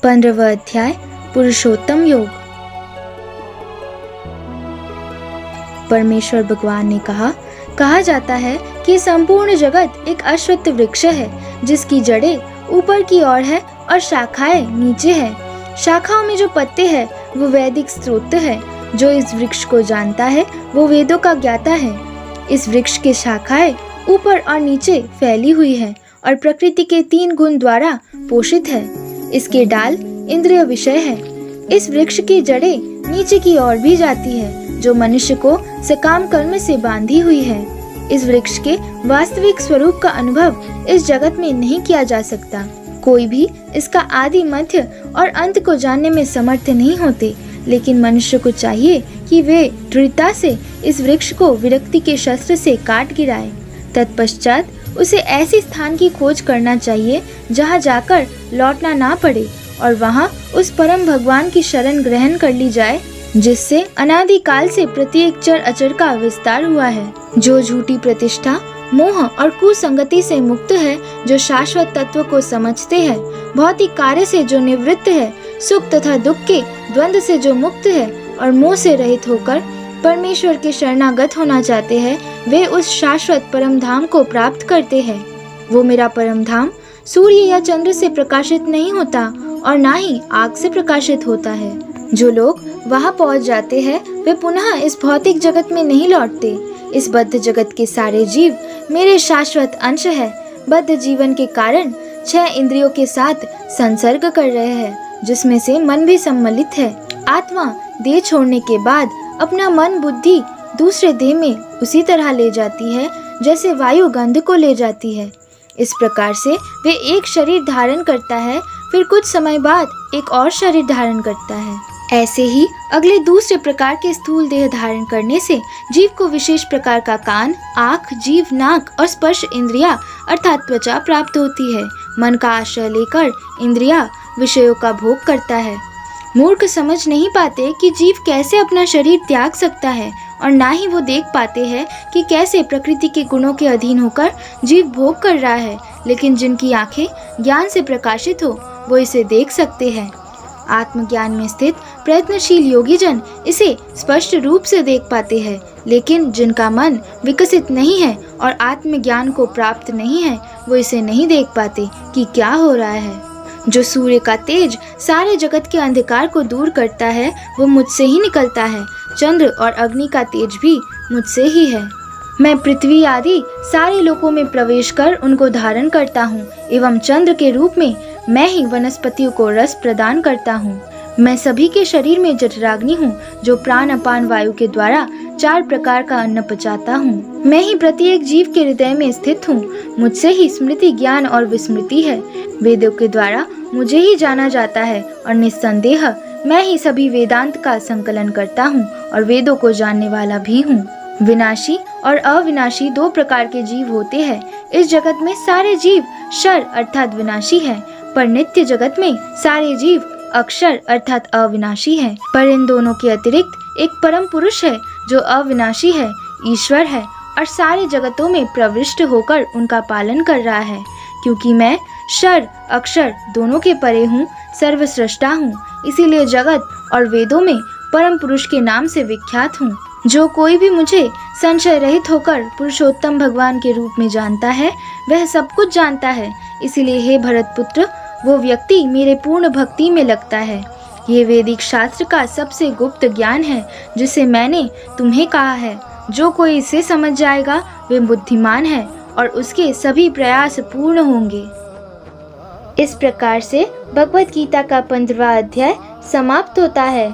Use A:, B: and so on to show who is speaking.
A: 15वां अध्याय पुरुषोत्तम योग। परमेश्वर भगवान ने कहा जाता है कि संपूर्ण जगत एक अश्वत्थ वृक्ष है, जिसकी जड़ें ऊपर की ओर है और शाखाएं नीचे है। शाखाओं में जो पत्ते हैं वो वैदिक स्रोत है। जो इस वृक्ष को जानता है वो वेदों का ज्ञाता है। इस वृक्ष के शाखाएं ऊपर और नीचे फैली हुई है और प्रकृति के 3 गुण द्वारा पोषित है। इसके डाल इंद्रिय विषय है। इस वृक्ष की जड़ें नीचे की ओर भी जाती है, जो मनुष्य को सकाम कर्म से बांधी हुई है। इस वृक्ष के वास्तविक स्वरूप का अनुभव इस जगत में नहीं किया जा सकता। कोई भी इसका आदि, मध्य और अंत को जानने में समर्थ नहीं होते, लेकिन मनुष्य को चाहिए कि वे दृढ़ता से इस वृक्ष को विरक्ति के शस्त्र से काट गिराए। तत्पश्चात उसे ऐसे स्थान की खोज करना चाहिए जहाँ जाकर लौटना ना पड़े और वहाँ उस परम भगवान की शरण ग्रहण कर ली जाए, जिससे अनादि काल से प्रत्येक चर अचर का विस्तार हुआ है। जो झूठी प्रतिष्ठा, मोह और कुसंगति से मुक्त है, जो शाश्वत तत्व को समझते हैं, भौतिक कार्य से जो निवृत्त है, सुख तथा दुख के द्वंद्व से जो मुक्त है और मोह से रहित होकर परमेश्वर के शरणागत होना चाहते हैं, वे उस शाश्वत परम धाम को प्राप्त करते हैं। वो मेरा परम धाम सूर्य या चंद्र से प्रकाशित नहीं होता और ना ही आग से प्रकाशित होता है। जो लोग वहाँ पहुँच जाते हैं वे पुनः इस भौतिक जगत में नहीं लौटते। इस बद्ध जगत के सारे जीव मेरे शाश्वत अंश है। बद्ध जीवन के कारण 6 इंद्रियों के साथ संसर्ग कर रहे हैं, जिसमें से मन भी सम्मिलित है। आत्मा देह छोड़ने के बाद अपना मन बुद्धि दूसरे देह में उसी तरह ले जाती है जैसे वायु गंध को ले जाती है। इस प्रकार से वे एक शरीर धारण करता है, फिर कुछ समय बाद एक और शरीर धारण करता है। ऐसे ही अगले दूसरे प्रकार के स्थूल देह धारण करने से जीव को विशेष प्रकार का कान, आँख, जीभ, नाक और स्पर्श इंद्रिया अर्थात त्वचा प्राप्त होती है। मन का आश्रय लेकर इंद्रिया विषयों का भोग करता है। मूर्ख समझ नहीं पाते कि जीव कैसे अपना शरीर त्याग सकता है और ना ही वो देख पाते हैं कि कैसे प्रकृति के गुणों के अधीन होकर जीव भोग कर रहा है। लेकिन जिनकी आंखें ज्ञान से प्रकाशित हो वो इसे देख सकते हैं। आत्मज्ञान में स्थित प्रयत्नशील योगी जन इसे स्पष्ट रूप से देख पाते हैं, लेकिन जिनका मन विकसित नहीं है और आत्मज्ञान को प्राप्त नहीं है वो इसे नहीं देख पाते कि क्या हो रहा है। जो सूर्य का तेज सारे जगत के अंधकार को दूर करता है वो मुझसे ही निकलता है। चंद्र और अग्नि का तेज भी मुझसे ही है। मैं पृथ्वी आदि सारे लोकों में प्रवेश कर उनको धारण करता हूँ एवं चंद्र के रूप में मैं ही वनस्पतियों को रस प्रदान करता हूँ। मैं सभी के शरीर में जठराग्नि हूँ, जो प्राण अपान वायु के द्वारा 4 प्रकार का अन्न पचाता हूँ। मैं ही प्रत्येक जीव के हृदय में स्थित हूँ। मुझसे ही स्मृति, ज्ञान और विस्मृति है। वेदों के द्वारा मुझे ही जाना जाता है और निस्संदेह मैं ही सभी वेदांत का संकलन करता हूँ और वेदों को जानने वाला भी हूँ। विनाशी और अविनाशी 2 प्रकार के जीव होते हैं। इस जगत में सारे जीव क्षर अर्थात विनाशी है, पर नित्य जगत में सारे जीव अक्षर अर्थात अविनाशी है। पर इन दोनों के अतिरिक्त एक परम पुरुष है जो अविनाशी है, ईश्वर है और सारे जगतों में प्रविष्ट होकर उनका पालन कर रहा है। क्योंकि मैं क्षर अक्षर दोनों के परे हूँ, सर्वस्रष्टा हूँ, इसीलिए जगत और वेदों में परम पुरुष के नाम से विख्यात हूँ। जो कोई भी मुझे संशय रहित होकर पुरुषोत्तम भगवान के रूप में जानता है वह सब कुछ जानता है। इसीलिए हे भरत पुत्र, वो व्यक्ति मेरे पूर्ण भक्ति में लगता है। ये वैदिक शास्त्र का सबसे गुप्त ज्ञान है जिसे मैंने तुम्हें कहा है। जो कोई इसे समझ जाएगा वे बुद्धिमान है और उसके सभी प्रयास पूर्ण होंगे। इस प्रकार से भगवत गीता का 15वां अध्याय समाप्त होता है।